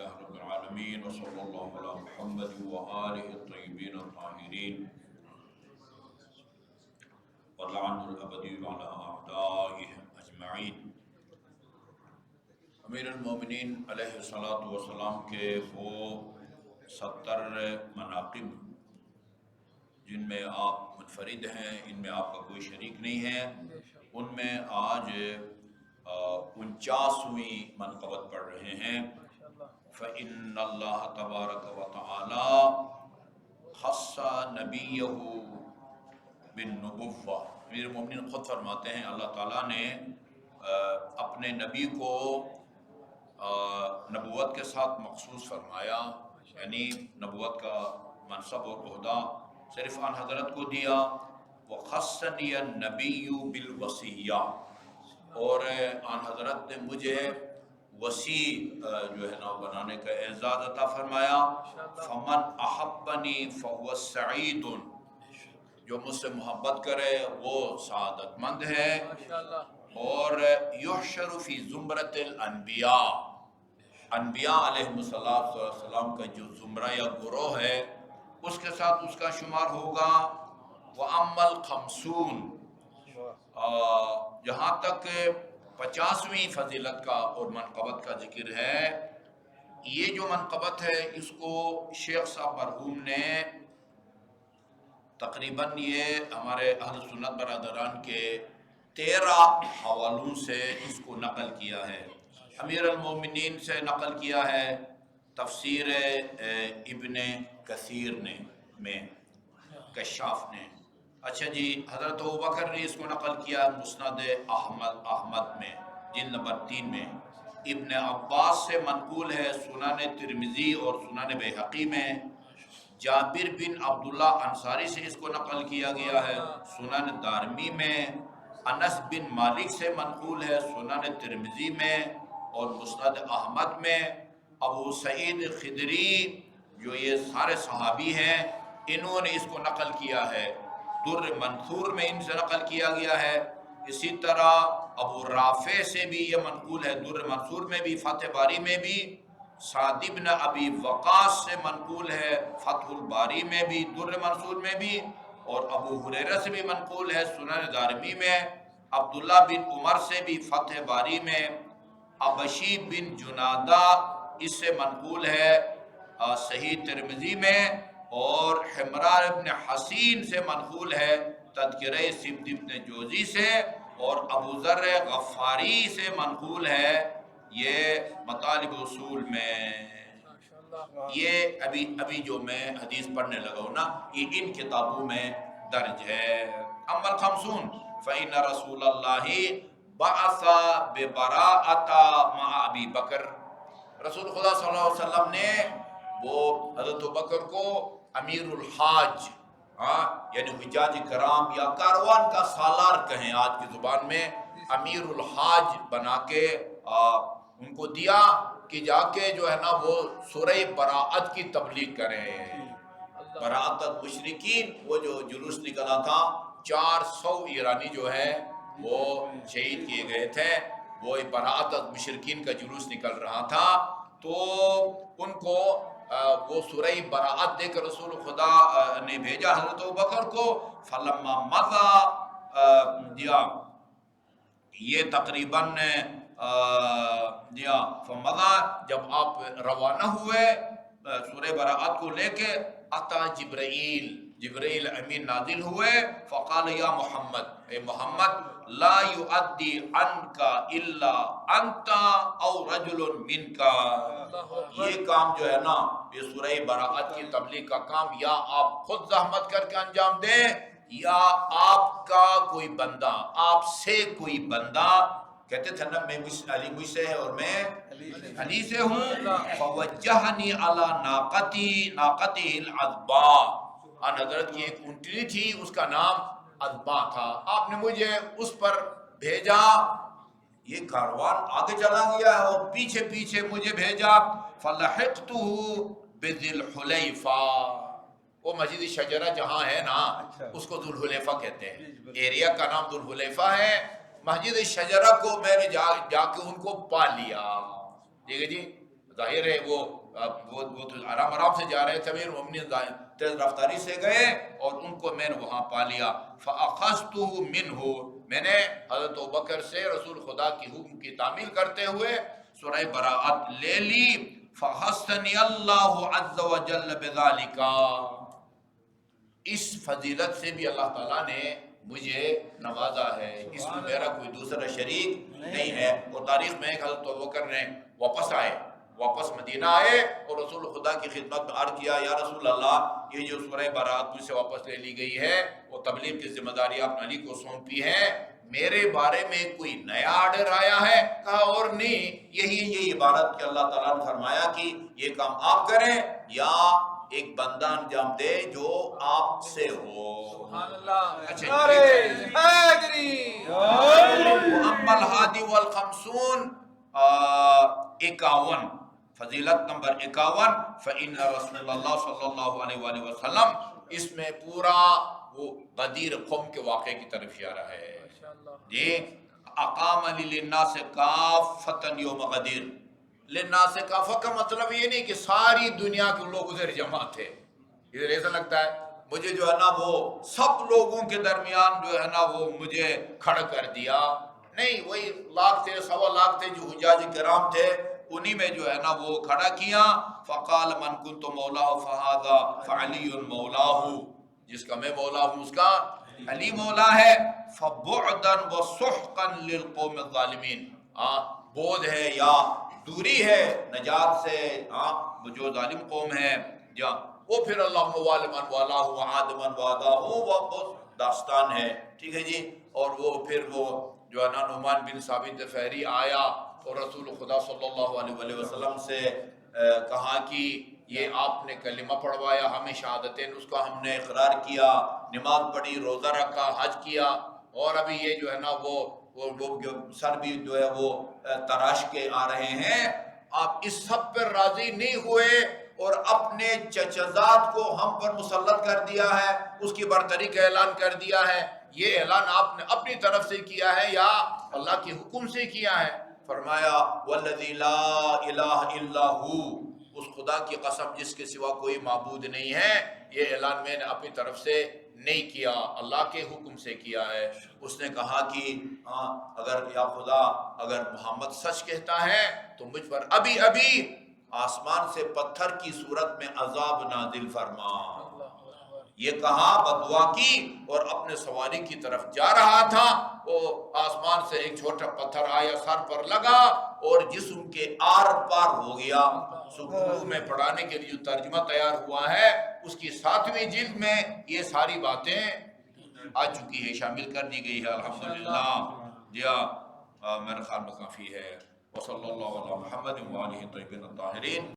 لله رب العالمين وصلى الله على محمد وآله الطيبين الطاهرين واللعن الأبدي على أعدائهم أجمعين۔ امیر المومنین علیہ الصلوۃ والسلام کے وہ 70 مناقب جن میں آپ منفرد ہیں، ان میں آپ کا کوئی شریک نہیں ہے، ان میں آج 49ویں منقبت پڑھ رہے ہیں۔ فإن اللہ تبارک و تعالی خص نبیہ بالنبوہ۔ امیر المومنین خود فرماتے ہیں اللہ تعالیٰ نے اپنے نبی کو نبوت کے ساتھ مخصوص فرمایا، یعنی نبوت کا منصب اور عہدہ صرف آن حضرت کو دیا۔ وَخَصَّنِيَ النَّبِيُّ بِالْوَصِيَّةِ، اور آن حضرت نے مجھے وصی جو ہے نا بنانے کا اعزاز عطا فرمایا۔ فَمَنْ أَحَبَّنِي فَهُوَ سَعِيدٌ، جو مجھ سے محبت کرے وہ سعادت مند ہے۔ اور یحشر فی زمرۃ الانبیاء، انبیاء علیہ السلام کا جو زمرہ یا گروہ ہے اس کے ساتھ اس کا شمار ہوگا۔ وَأَمَّا الْخَمْسُونَ، جہاں تک 50ویں فضیلت کا اور منقبت کا ذکر ہے، یہ جو منقبت ہے اس کو شیخ صاحب مرحوم نے تقریباً یہ ہمارے اہل سنت برادران کے 13 حوالوں سے اس کو نقل کیا ہے۔ امیر المومنین سے نقل کیا ہے، تفسیر ابن کثیر نے میں کشاف نے، اچھا جی حضرت ابوبکر نے اس کو نقل کیا مسند احمد میں جلد نمبر 3 میں۔ ابن عباس سے منقول ہے سنن ترمذی اور سنن بیہقی میں۔ جابر بن عبداللہ انصاری سے اس کو نقل کیا گیا ہے سنن دارمی میں۔ انس بن مالک سے منقول ہے سنن ترمذی میں اور مسند احمد میں۔ ابو سعید خدری جو یہ سارے صحابی ہیں انہوں نے اس کو نقل کیا ہے، در منثور میں ان سے نقل کیا گیا ہے۔ اسی طرح ابو رافع سے بھی یہ منقول ہے در منثور میں بھی، فتح باری میں بھی۔ سعد بن ابی وقاص سے منقول ہے فتح الباری میں بھی، در منصور میں بھی، اور ابو ہریرہ سے بھی منقول ہے سنن دارمی میں۔ عبداللہ بن عمر سے بھی فتح باری میں۔ ابشی بن جنادہ اس سے منقول ہے صحیح ترمذی میں، اور حمران ابن حسین سے منقول ہے تذکرہ سبت ابن جوزی سے، اور ابو ذر غفاری سے منقول ہے یہ مطالب اصول میں۔ یہ ابھی جو میں حدیث پڑھنے لگا ہوں نا یہ ان کتابوں میں درج ہے۔ اما الخمسون فإن رسول اللہ بعث ببراءۃ مع ابی بکر، رسول خدا صلی اللہ علیہ وسلم نے وہ حضرت ابوبکر کو امیر الحاج، یعنی حجاج کرام یا کاروان کا سالار کہیں آج کی زبان میں، امیر الحاج بنا کے ان کو دیا کہ جا کے جو ہے نا وہ سورہ براءت کی تبلیغ کریں۔ براءت المشرکین، وہ جو جلوس نکلا تھا 400 ایرانی جو ہے وہ شہید کیے گئے تھے، وہ براءت المشرکین کا جلوس نکل رہا تھا، تو ان کو وہ سورہ براءت دے کر رسول خدا نے بھیجا حضرت ابوبکر کو۔ فلما مضى دیا یہ تقریباً فمضى، جب آپ روانہ ہوئے سورہ براءت کو لے کے، اتا جبرائیل امین نازل ہوئے، فقال یا محمد، اے محمد، لا یؤدی عنک الا انت او رجل منک، یہ کام جو ہے نا یہ سورہ براءت کی تبلیغ کا کام یا آپ خود زحمت کر کے انجام دیں یا آپ کا کوئی بندہ، آپ سے کوئی بندہ، کہتے تھے نا میں علی مجھ سے ہے اور میں علی سے ہوں۔ فوجہنی علی ناقتہ العذباء، ان حضرت کی ایک اونٹنی تھی اس کا نام عذبا تھا، آپ نے مجھے اس پر بھیجا۔ یہ کاروان آگے چلا گیا اور پیچھے پیچھے مجھے بھیجا۔ فلحقتہ بذی الحلیفہ، وہ مسجد شجرہ جہاں ہے نا اس کو ذو الحلیفہ کہتے ہیں، ایریا کا نام ذو الحلیفہ ہے۔ مسجد شجرہ کو میں نے جا کے ان کو پا لیا، ٹھیک ہے جی، ظاہر ہے وہ تو آرام آرام سے جا رہے تھے، امیر المومنین تیز رفتاری سے گئے اور ان کو میں نے وہاں پا لیا۔ فَأَخَذْتُهُ مِنْهُ، میں نے حضرت ابوبکر سے رسول خدا کی حکم کی تعمیل کرتے ہوئے سورہ براءت لے لی۔ فَحَسَّنِيَ اللَّهُ عَزَّ وَجَلَّ بِذَلِكَ، اس فضیلت سے بھی اللہ تعالیٰ نے مجھے نوازا ہے، اس میں میرا کوئی دوسرا شریک نہیں ہے۔ اور تاریخ میں حضرت ابوبکر نے واپس مدینہ آئے اور رسول خدا کی خدمت میں عرض کیا، یا رسول اللہ، یہ جو سورہ برات مجھ سے واپس لے لی گئی ہے، وہ تبلیغ کی ذمہ داری آپ نے علی کو سونپی ہے، میرے بارے میں کوئی نیا آرڈر آیا ہے؟ کہا اور نہیں، یہی عبارت کہ اللہ تعالیٰ نے فرمایا کہ یہ کام آپ کریں یا ایک بندہ انجام دے جو آپ سے ہو۔ سبحان اللہ۔ اچھا، محمد الحادی والخمسون، 51، فضیلت نمبر 51، فإن رسول اللہ صلی اللہ علیہ وآلہ وسلم، اس میں پورا وہ غدیر قوم کے واقعے کی طرف اشارہ ہے۔ جی، اقام للناس کافۃ یوم غدیر، للناس کافہ کا مطلب یہ نہیں کہ ساری دنیا کے لوگ ادھر جمع تھے، ادھر ایسا لگتا ہے مجھے جو ہے نا وہ سب لوگوں کے درمیان جو ہے نا وہ مجھے کھڑا کر دیا، نہیں، وہی لاکھ تھے، سوا لاکھ تھے جو حجاج کرام تھے، انہی میں جو ہے نا وہ کھڑا کیا۔ فقال من کنت مولاہ فہذا فعلی مولاہ، جس کا میں مولا ہوں اس کا علی مولا ہے۔ فبعدا وسحقا للقوم الظالمین، بعد ہے یا دوری ہے نجات سے جو ظالم قوم ہے، وہ پھر اللہم والی من والاہ وعاد من وعداہ، وہ داستان ہے، ٹھیک ہے جی۔ اور وہ پھر وہ جو ہے نا نعمان بن ثابت فہری آیا اور رسول خدا صلی اللہ علیہ وآلہ وسلم سے کہا کہ یہ آپ نے کلمہ پڑھوایا، ہمیں شہادتین، اس کا ہم نے اقرار کیا، نماز پڑھی، روزہ رکھا، حج کیا، اور ابھی یہ جو ہے نا وہ سر بھی جو ہے وہ تراش کے آ رہے ہیں، آپ اس سب پر راضی نہیں ہوئے اور اپنے چچزاد کو ہم پر مسلط کر دیا ہے، اس کی برتری کا اعلان کر دیا ہے۔ یہ اعلان آپ نے اپنی طرف سے کیا ہے یا اللہ کے حکم سے کیا ہے؟ فرمایا والذی لا الہ الا ہو، اس خدا کی قسم جس کے سوا کوئی معبود نہیں ہے، یہ اعلان میں نے اپنی طرف سے نہیں کیا، اللہ کے حکم سے کیا ہے۔ اس نے کہا کہ اگر یا خدا اگر محمد سچ کہتا ہے تو مجھ پر ابھی آسمان سے پتھر کی صورت میں عذاب نازل فرما۔ یہ کہا، بدعا کی اور اپنے سواری کی طرف جا رہا تھا، وہ آسمان سے ایک چھوٹا پتھر آیا، سر پر لگا اور جسم کے آر پار ہو گیا۔ سکھرو میں پڑھانے کے لیے جو ترجمہ تیار ہوا ہے اس کی 7ویں جلد میں یہ ساری باتیں آ چکی ہے، شامل کر دی گئی ہے، الحمدللہ۔ جی میرے خیال میں کافی ہے۔ وصلی اللہ علی محمد وآلہ الطیبین الطاہرین۔